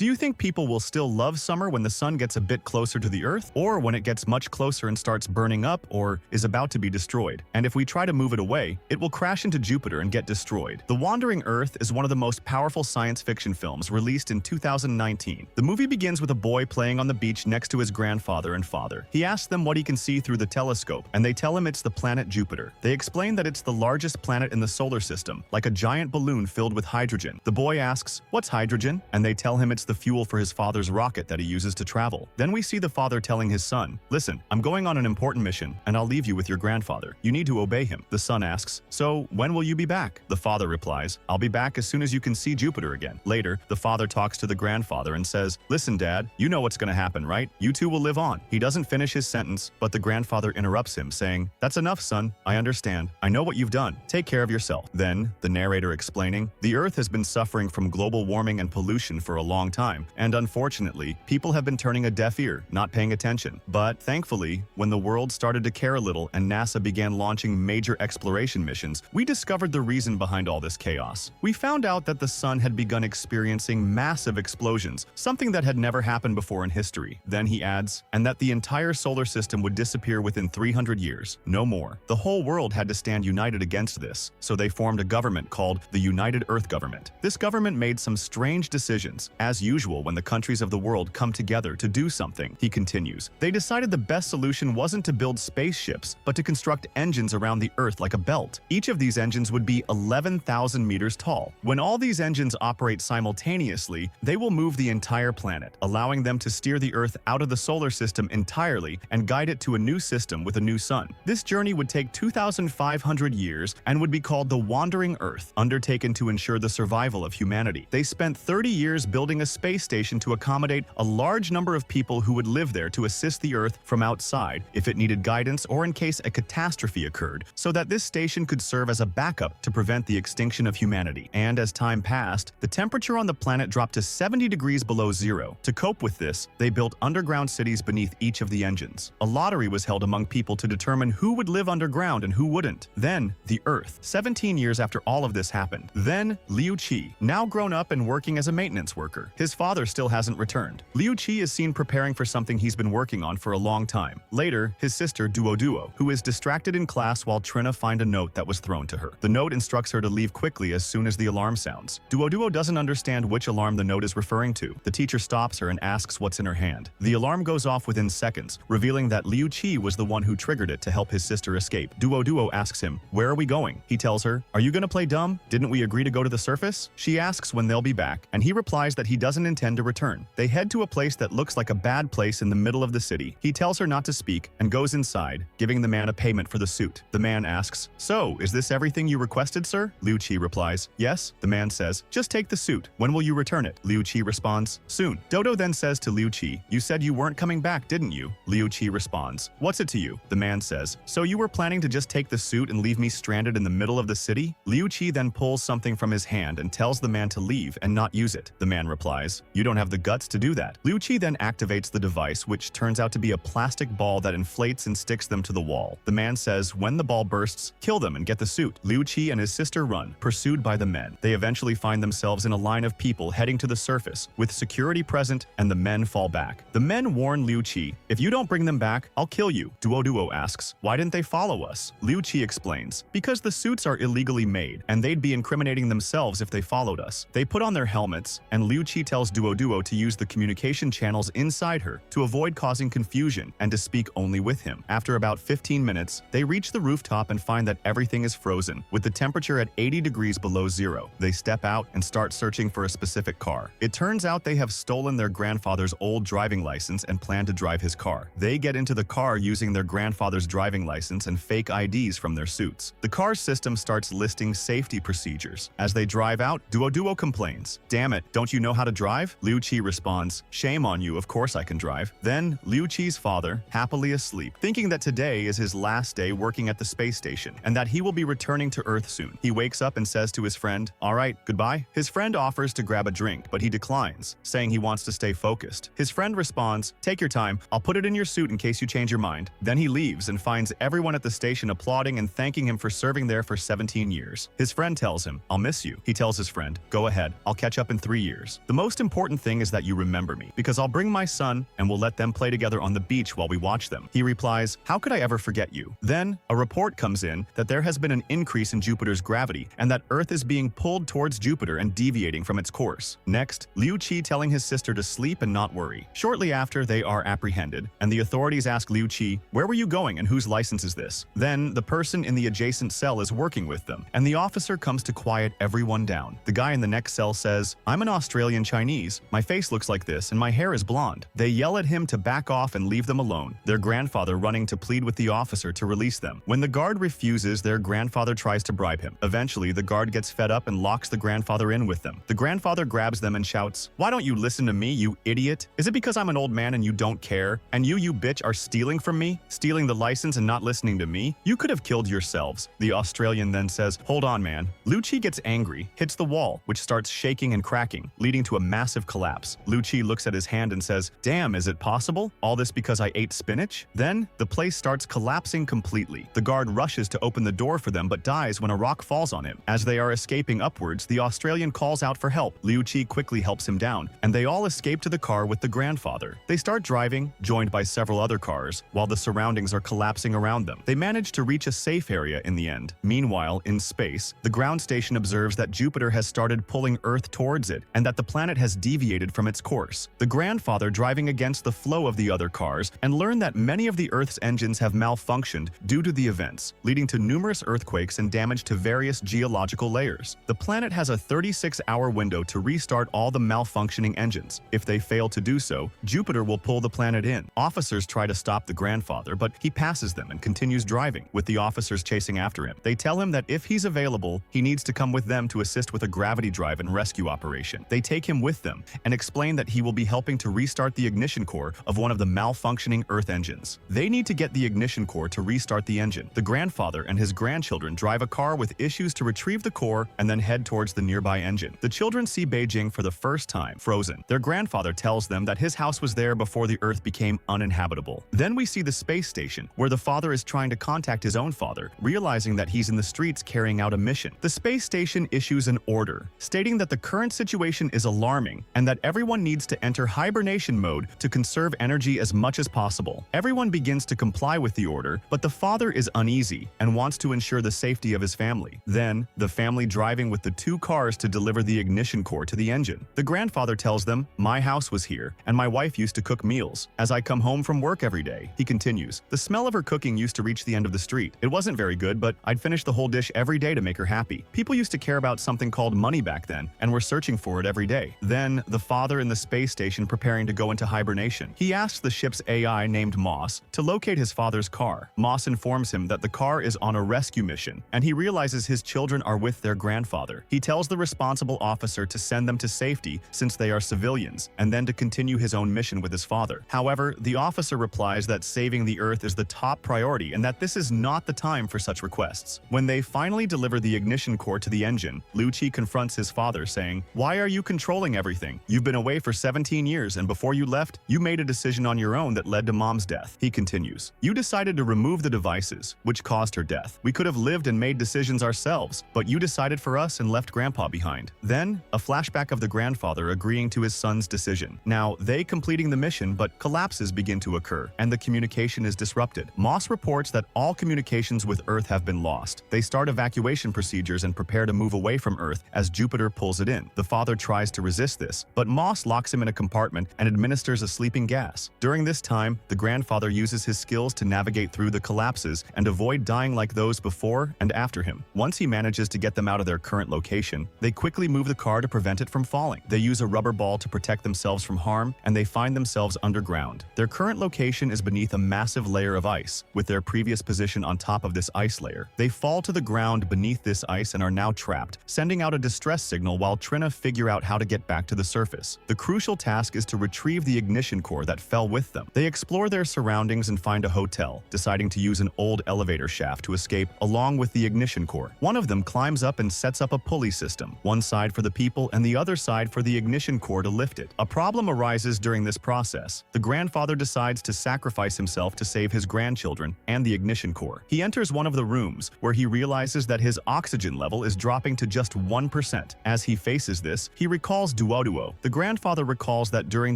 Do you think people will still love summer when the sun gets a bit closer to the Earth, or when it gets much closer and starts burning up or is about to be destroyed? And if we try to move it away, it will crash into Jupiter and get destroyed. The Wandering Earth is one of the most powerful science fiction films released in 2019. The movie begins with a boy playing on the beach next to his grandfather and father. He asks them what he can see through the telescope, and they tell him it's the planet Jupiter. They explain that it's the largest planet in the solar system, like a giant balloon filled with hydrogen. The boy asks, "What's hydrogen?" And they tell him it's the fuel for his father's rocket that he uses to travel. Then we see the father telling his son, "Listen, I'm going on an important mission, and I'll leave you with your grandfather. You need to obey him." The son asks, "So, when will you be back?" The father replies, "I'll be back as soon as you can see Jupiter again." Later, the father talks to the grandfather and says, "Listen, Dad, you know what's going to happen, right? You two will live on." He doesn't finish his sentence, but the grandfather interrupts him, saying, "That's enough, son. I understand. I know what you've done. Take care of yourself." Then, the narrator explaining, "The Earth has been suffering from global warming and pollution for a long time, and unfortunately, people have been turning a deaf ear, not paying attention. But thankfully, when the world started to care a little and NASA began launching major exploration missions, we discovered the reason behind all this chaos. We found out that the sun had begun experiencing massive explosions, something that had never happened before in history." Then he adds, "And that the entire solar system would disappear within 300 years, no more. The whole world had to stand united against this, so they formed a government called the United Earth Government. This government made some strange decisions, as usual when the countries of the world come together to do something." He continues, "They decided the best solution wasn't to build spaceships, but to construct engines around the Earth like a belt. Each of these engines would be 11,000 meters tall. When all these engines operate simultaneously, they will move the entire planet, allowing them to steer the Earth out of the solar system entirely and guide it to a new system with a new sun. This journey would take 2,500 years and would be called the Wandering Earth, undertaken to ensure the survival of humanity. They spent 30 years building a space station to accommodate a large number of people who would live there to assist the Earth from outside if it needed guidance or in case a catastrophe occurred, so that this station could serve as a backup to prevent the extinction of humanity. And as time passed, the temperature on the planet dropped to 70 degrees below zero. To cope with this, they built underground cities beneath each of the engines. A lottery was held among people to determine who would live underground and who wouldn't. Then, the Earth. 17 years after all of this happened. Then, Liu Qi, now grown up and working as a maintenance worker. His father still hasn't returned. Liu Qi is seen preparing for something he's been working on for a long time. Later, his sister Duoduo, who is distracted in class while Trina finds a note that was thrown to her. The note instructs her to leave quickly as soon as the alarm sounds. Duoduo doesn't understand which alarm the note is referring to. The teacher stops her and asks what's in her hand. The alarm goes off within seconds, revealing that Liu Qi was the one who triggered it to help his sister escape. Duoduo asks him, "Where are we going?" He tells her, "Are you gonna play dumb? Didn't we agree to go to the surface?" She asks when they'll be back, and he replies that he doesn't intend to return. They head to a place that looks like a bad place in the middle of the city. He tells her not to speak and goes inside, giving the man a payment for the suit. The man asks, "So, is this everything you requested, sir?" Liu Qi replies, "Yes." The man says, "Just take the suit. When will you return it?" Liu Qi responds, "Soon." Dodo then says to Liu Qi, "You said you weren't coming back, didn't you?" Liu Qi responds, "What's it to you?" The man says, "So you were planning to just take the suit and leave me stranded in the middle of the city?" Liu Qi then pulls something from his hand and tells the man to leave and not use it. The man replies, "You don't have the guts to do that." Liu Qi then activates the device, which turns out to be a plastic ball that inflates and sticks them to the wall. The man says when the ball bursts, kill them and get the suit. Liu Qi and his sister run, pursued by the men. They eventually find themselves in a line of people heading to the surface, with security present, and the men fall back. The men warn Liu Qi, "If you don't bring them back, I'll kill you." Duoduo asks, "Why didn't they follow us?" Liu Qi explains, "Because the suits are illegally made, and they'd be incriminating themselves if they followed us." They put on their helmets, and Liu Qi tells Duoduo to use the communication channels inside her to avoid causing confusion and to speak only with him. After about 15 minutes, they reach the rooftop and find that everything is frozen, with the temperature at 80 degrees below zero. They step out and start searching for a specific car. It turns out they have stolen their grandfather's old driving license and plan to drive his car. They get into the car using their grandfather's driving license and fake IDs from their suits. The car's system starts listing safety procedures. As they drive out, Duoduo complains, "Damn it, don't you know how to drive?" Liu Qi responds, "Shame on you, of course I can drive." Then, Liu Qi's father, happily asleep, thinking that today is his last day working at the space station and that he will be returning to Earth soon. He wakes up and says to his friend, "All right, goodbye." His friend offers to grab a drink, but he declines, saying he wants to stay focused. His friend responds, "Take your time, I'll put it in your suit in case you change your mind." Then he leaves and finds everyone at the station applauding and thanking him for serving there for 17 years. His friend tells him, "I'll miss you." He tells his friend, "Go ahead, I'll catch up in 3 years." The most most important thing is that you remember me, because I'll bring my son and we'll let them play together on the beach while we watch them. He replies, how could I ever forget you? Then, a report comes in that there has been an increase in Jupiter's gravity and that Earth is being pulled towards Jupiter and deviating from its course. Next, Liu Qi telling his sister to sleep and not worry. Shortly after, they are apprehended, and the authorities ask Liu Qi, where were you going and whose license is this? Then, the person in the adjacent cell is working with them, and the officer comes to quiet everyone down. The guy in the next cell says, I'm an Australian Chinese, my face looks like this and my hair is blonde. They yell at him to back off and leave them alone, their grandfather running to plead with the officer to release them. When the guard refuses, their grandfather tries to bribe him. Eventually, the guard gets fed up and locks the grandfather in with them. The grandfather grabs them and shouts, why don't you listen to me, you idiot? Is it because I'm an old man and you don't care? And you bitch, are stealing from me? Stealing the license and not listening to me? You could have killed yourselves. The Australian then says, hold on, man. Liu Qi gets angry, hits the wall, which starts shaking and cracking, leading to a massive collapse. Liu Qi looks at his hand and says, damn, is it possible? All this because I ate spinach? Then, the place starts collapsing completely. The guard rushes to open the door for them but dies when a rock falls on him. As they are escaping upwards, the Australian calls out for help. Liu Qi quickly helps him down, and they all escape to the car with the grandfather. They start driving, joined by several other cars, while the surroundings are collapsing around them. They manage to reach a safe area in the end. Meanwhile, in space, the ground station observes that Jupiter has started pulling Earth towards it, and that the planet has deviated from its course. The grandfather driving against the flow of the other cars and learned that many of the Earth's engines have malfunctioned due to the events, leading to numerous earthquakes and damage to various geological layers. The planet has a 36-hour window to restart all the malfunctioning engines. If they fail to do so, Jupiter will pull the planet in. Officers try to stop the grandfather, but he passes them and continues driving, with the officers chasing after him. They tell him that if he's available, he needs to come with them to assist with a gravity drive and rescue operation. They take him with them and explain that he will be helping to restart the ignition core of one of the malfunctioning Earth engines. They need to get the ignition core to restart the engine. The grandfather and his grandchildren drive a car with issues to retrieve the core and then head towards the nearby engine. The children see Beijing for the first time, frozen. Their grandfather tells them that his house was there before the Earth became uninhabitable. Then we see the space station, where the father is trying to contact his own father, realizing that he's in the streets carrying out a mission. The space station issues an order, stating that the current situation is alarming and that everyone needs to enter hibernation mode to conserve energy as much as possible. Everyone begins to comply with the order, but the father is uneasy and wants to ensure the safety of his family. Then, the family driving with the two cars to deliver the ignition core to the engine. The grandfather tells them, my house was here, and my wife used to cook meals. As I come home from work every day, he continues, the smell of her cooking used to reach the end of the street. It wasn't very good, but I'd finish the whole dish every day to make her happy. People used to care about something called money back then, and were searching for it every day. Then, the father in the space station preparing to go into hibernation. He asks the ship's AI named Moss to locate his father's car. Moss informs him that the car is on a rescue mission, and he realizes his children are with their grandfather. He tells the responsible officer to send them to safety since they are civilians, and then to continue his own mission with his father. However, the officer replies that saving the Earth is the top priority and that this is not the time for such requests. When they finally deliver the ignition core to the engine, Liu Qi confronts his father, saying, why are you controlling everything? You've been away for 17 years, and before you left, you made a decision on your own that led to Mom's death. He continues, you decided to remove the devices, which caused her death. We could have lived and made decisions ourselves, but you decided for us and left Grandpa behind. Then, a flashback of the grandfather agreeing to his son's decision. Now, they completing the mission, but collapses begin to occur, and the communication is disrupted. Moss reports that all communications with Earth have been lost. They start evacuation procedures and prepare to move away from Earth as Jupiter pulls it in. The father tries to resist this, but Moss locks him in a compartment and administers a sleeping gas. During this time, the grandfather uses his skills to navigate through the collapses and avoid dying like those before and after him. Once he manages to get them out of their current location, they quickly move the car to prevent it from falling. They use a rubber ball to protect themselves from harm, and they find themselves underground. Their current location is beneath a massive layer of ice, with their previous position on top of this ice layer. They fall to the ground beneath this ice and are now trapped, sending out a distress signal while Trina figure out how to get back to the surface. The crucial task is to retrieve the ignition core that fell with them. They explore their surroundings and find a hotel, deciding to use an old elevator shaft to escape along with the ignition core. One of them climbs up and sets up a pulley system, one side for the people and the other side for the ignition core to lift it. A problem arises during this process. The grandfather decides to sacrifice himself to save his grandchildren and the ignition core. He enters one of the rooms, where he realizes that his oxygen level is dropping to just 1%. As he faces this, he recalls tells Duoduo. The grandfather recalls that during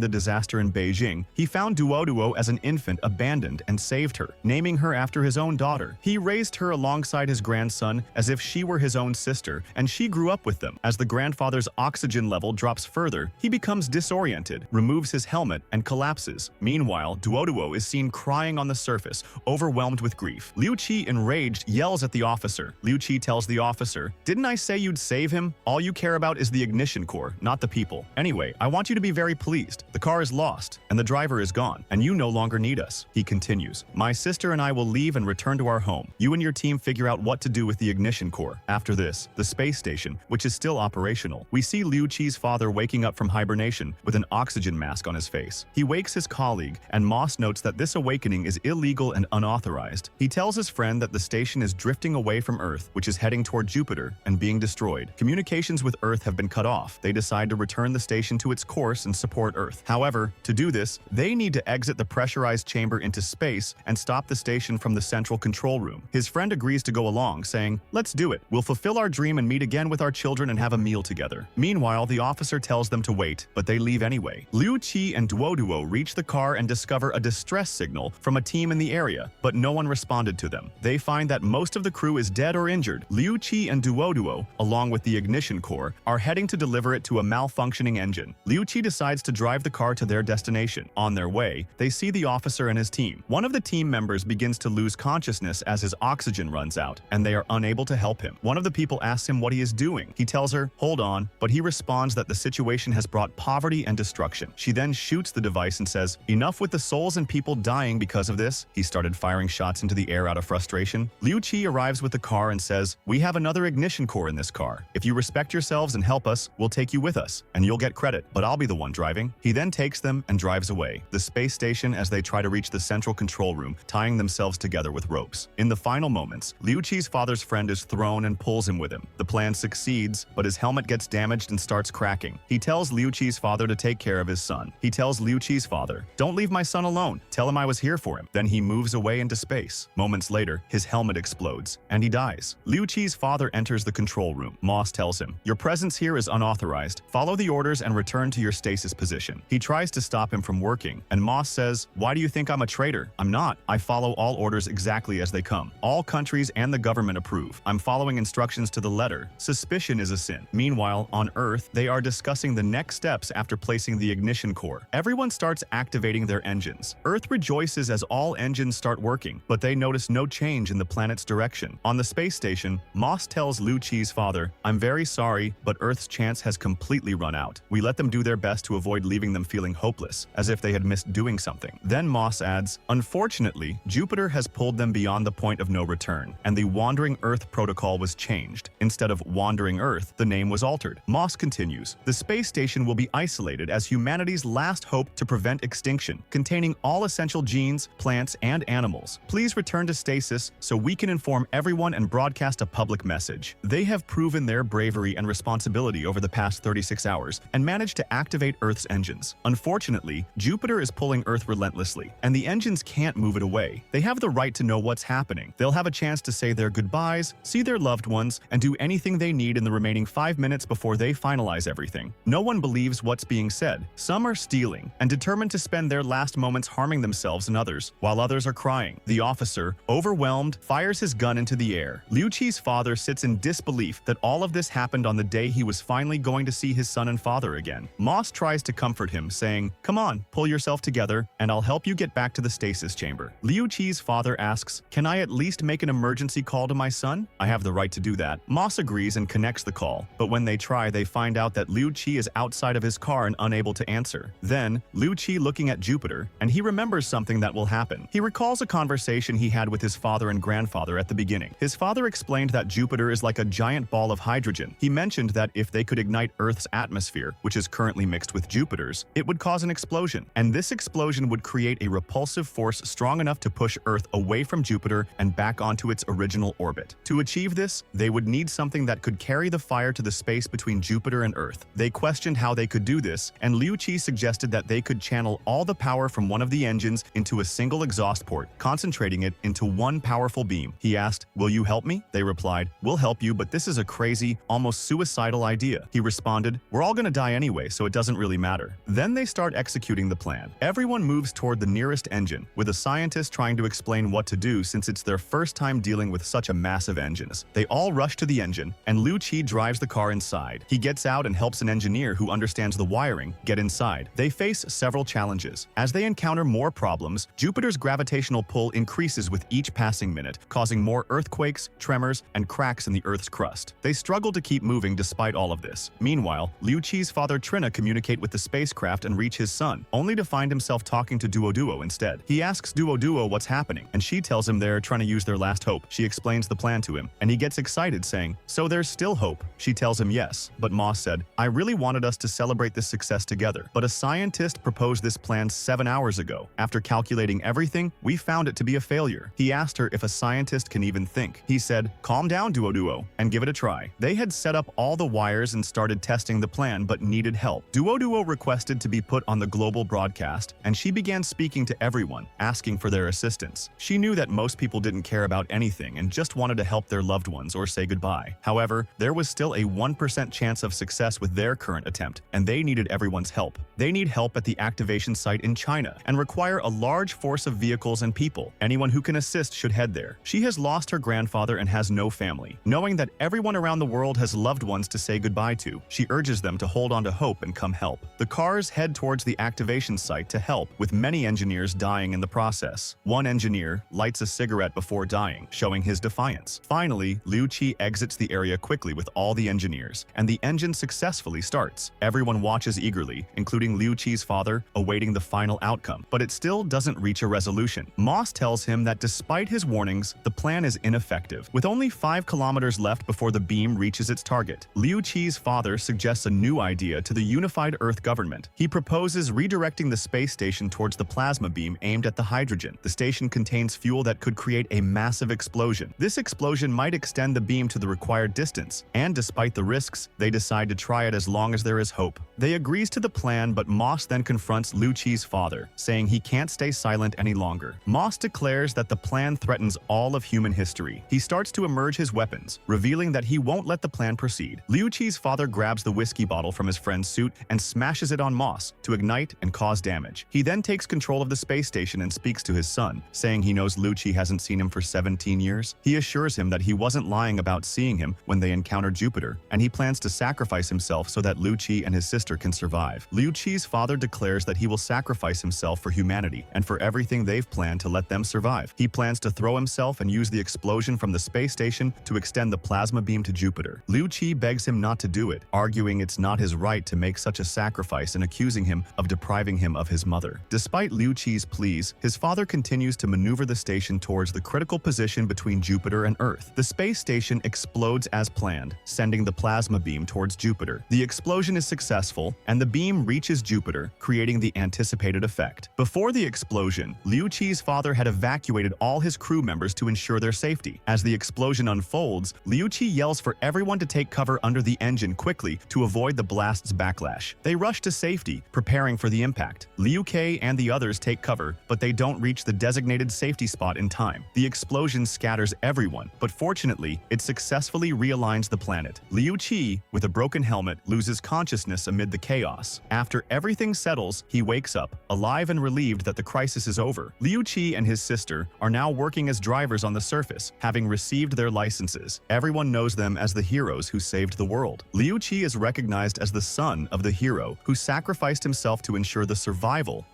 the disaster in Beijing, he found Duoduo as an infant abandoned and saved her, naming her after his own daughter. He raised her alongside his grandson as if she were his own sister, and she grew up with them. As the grandfather's oxygen level drops further, he becomes disoriented, removes his helmet, and collapses. Meanwhile, Duoduo is seen crying on the surface, overwhelmed with grief. Liu Qi, enraged, yells at the officer. Liu Qi tells the officer, "Didn't I say you'd save him? All you care about is the ignition core, not the people. Anyway, I want you to be very pleased. The car is lost, and the driver is gone, and you no longer need us." He continues, "My sister and I will leave and return to our home. You and your team figure out what to do with the ignition core." After this, the space station, which is still operational, we see Liu Qi's father waking up from hibernation with an oxygen mask on his face. He wakes his colleague, and Moss notes that this awakening is illegal and unauthorized. He tells his friend that the station is drifting away from Earth, which is heading toward Jupiter and being destroyed. Communications with Earth have been cut off. They decide to return the station to its course and support Earth. However, to do this, they need to exit the pressurized chamber into space and stop the station from the central control room. His friend agrees to go along, saying, "Let's do it. We'll fulfill our dream and meet again with our children and have a meal together." Meanwhile, the officer tells them to wait, but they leave anyway. Liu Qi and Duoduo reach the car and discover a distress signal from a team in the area, but no one responded to them. They find that most of the crew is dead or injured. Liu Qi and Duoduo, along with the ignition core, are heading to deliver it to a malfunctioning engine. Liu Qi decides to drive the car to their destination. On their way, they see the officer and his team. One of the team members begins to lose consciousness as his oxygen runs out, and they are unable to help him. One of the people asks him what he is doing. He tells her, "Hold on," but he responds that the situation has brought poverty and destruction. She then shoots the device and says, "Enough with the souls and people dying because of this." He started firing shots into the air out of frustration. Liu Qi arrives with the car and says, "We have another ignition core in this car. If you respect yourselves and help us, we'll take you with us, and you'll get credit, but I'll be the one driving." He then takes them and drives away. The space station as they try to reach the central control room, tying themselves together with ropes. In the final moments, Liu Qi's father's friend is thrown and pulls him with him. The plan succeeds, but his helmet gets damaged and starts cracking. He tells Liu Qi's father to take care of his son. He tells Liu Qi's father, "Don't leave my son alone. Tell him I was here for him." Then he moves away into space. Moments later, his helmet explodes, and he dies. Liu Qi's father enters the control room. Moss tells him, "Your presence here is unauthorized. Follow the orders and return to your stasis position." He tries to stop him from working, and Moss says, "Why do you think I'm a traitor? I'm not. I follow all orders exactly as they come. All countries and the government approve. I'm following instructions to the letter. Suspicion is a sin." Meanwhile, on Earth, they are discussing the next steps after placing the ignition core. Everyone starts activating their engines. Earth rejoices as all engines start working, but they notice no change in the planet's direction. On the space station, Moss tells Liu Qi's father, "I'm very sorry, but Earth's chance has completely run out. We let them do their best to avoid leaving them feeling hopeless, as if they had missed doing something." Then Moss adds, "Unfortunately, Jupiter has pulled them beyond the point of no return, and the Wandering Earth protocol was changed. Instead of Wandering Earth, the name was altered." Moss continues, "The space station will be isolated as humanity's last hope to prevent extinction, containing all essential genes, plants, and animals. Please return to stasis so we can inform everyone and broadcast a public message." They have proven their bravery and responsibility over the past 36 hours and managed to activate Earth's engines. Unfortunately, Jupiter is pulling Earth relentlessly, and the engines can't move it away. They have the right to know what's happening. They'll have a chance to say their goodbyes, see their loved ones, and do anything they need in the remaining 5 minutes before they finalize everything. No one believes what's being said. Some are stealing and determined to spend their last moments harming themselves and others, while others are crying. The officer, overwhelmed, fires his gun into the air. Liu Qi's father sits in disbelief that all of this happened on the day he was finally going to see his son and father again. Moss tries to comfort him, saying, "Come on, pull yourself together, and I'll help you get back to the stasis chamber." Liu Qi's father asks, "Can I at least make an emergency call to my son?" "I have the right to do that." Moss agrees and connects the call, but when they try, they find out that Liu Qi is outside of his car and unable to answer. Then, Liu Qi looking at Jupiter, and he remembers something that will happen. He recalls a conversation he had with his father and grandfather at the beginning. His father explained that Jupiter is like a giant ball of hydrogen. He mentioned that if they could ignite Earth's atmosphere, which is currently mixed with Jupiter's, it would cause an explosion, and this explosion would create a repulsive force strong enough to push Earth away from Jupiter and back onto its original orbit. To achieve this, they would need something that could carry the fire to the space between Jupiter and Earth. They questioned how they could do this, and Liu Qi suggested that they could channel all the power from one of the engines into a single exhaust port, concentrating it into one powerful beam. He asked, "Will you help me?" They replied, "We'll help you, but this is a crazy, almost suicidal idea." He responded, We're all gonna die anyway, so it doesn't really matter. Then they start executing the plan. Everyone moves toward the nearest engine, with a scientist trying to explain what to do since it's their first time dealing with such a massive engines. They all rush to the engine, and Liu Qi drives the car inside. He gets out and helps an engineer who understands the wiring get inside. They face several challenges. As they encounter more problems, Jupiter's gravitational pull increases with each passing minute, causing more earthquakes, tremors, and cracks in the Earth's crust. They struggle to keep moving despite all of this. Meanwhile, Liu Qi's father Trina communicate with the spacecraft and reach his son, only to find himself talking to Duo instead. He asks Duo what's happening, and she tells him they're trying to use their last hope. She explains the plan to him, and he gets excited, saying, "So there's still hope?" She tells him yes, but Moss said, "I really wanted us to celebrate this success together, but a scientist proposed this plan 7 hours ago. After calculating everything, we found it to be a failure." He asked her if a scientist can even think. He said, "Calm down, Duo, and give it a try." They had set up all the wires and started testing the plan but needed help. Duo requested to be put on the global broadcast, and she began speaking to everyone, asking for their assistance. She knew that most people didn't care about anything and just wanted to help their loved ones or say goodbye. However, there was still a 1% chance of success with their current attempt, and they needed everyone's help. They need help at the activation site in China and require a large force of vehicles and people. Anyone who can assist should head there. She has lost her grandfather and has no family. Knowing that everyone around the world has loved ones to say goodbye to, she urges them to hold on to hope and come help. The cars head towards the activation site to help, with many engineers dying in the process. One engineer lights a cigarette before dying, showing his defiance. Finally, Liu Qi exits the area quickly with all the engineers, and the engine successfully starts. Everyone watches eagerly, including Liu Qi's father, awaiting the final outcome, but it still doesn't reach a resolution. Moss tells him that despite his warnings, the plan is ineffective. With only 5 kilometers left before the beam reaches its target, Liu Qi's father suggests a new idea to the unified Earth government. He proposes redirecting the space station towards the plasma beam aimed at the hydrogen. The station contains fuel that could create a massive explosion. This explosion might extend the beam to the required distance, and despite the risks, they decide to try it as long as there is hope. They agrees to the plan, but Moss then confronts Liu Qi's father, saying he can't stay silent any longer. Moss declares that the plan threatens all of human history. He starts to emerge his weapons, revealing that he won't let the plan proceed. Liu Qi's father grabs the whiskey bottle from his friend's suit and smashes it on Moss to ignite and cause damage. He then takes control of the space station and speaks to his son, saying he knows Liu Qi hasn't seen him for 17 years. He assures him that he wasn't lying about seeing him when they encountered Jupiter, and he plans to sacrifice himself so that Liu Qi and his sister can survive. Liu Qi's father declares that he will sacrifice himself for humanity and for everything they've planned to let them survive. He plans to throw himself and use the explosion from the space station to extend the plasma beam to Jupiter. Liu Qi begs him not to do it, arguing it's not his right to make such a sacrifice and accusing him of depriving him of his mother. Despite Liu Qi's pleas, his father continues to maneuver the station towards the critical position between Jupiter and Earth. The space station explodes as planned, sending the plasma beam towards Jupiter. The explosion is successful, and the beam reaches Jupiter, creating the anticipated effect. Before the explosion, Liu Qi's father had evacuated all his crew members to ensure their safety. As the explosion unfolds, Liu Qi yells for everyone to take cover under the engine quickly to avoid the blast's backlash. They rush to safety, preparing for the impact. Liu Ke and the others take cover, but they don't reach the designated safety spot in time. The explosion scatters everyone, but fortunately, it successfully realigns the planet. Liu Qi, with a broken helmet, loses consciousness amid the chaos. After everything settles, he wakes up, alive and relieved that the crisis is over. Liu Qi and his sister are now working as drivers on the surface, having received their licenses. Everyone knows them as the heroes who saved the world. Liu Qi is recognized as the son of the hero who sacrificed himself to ensure the survival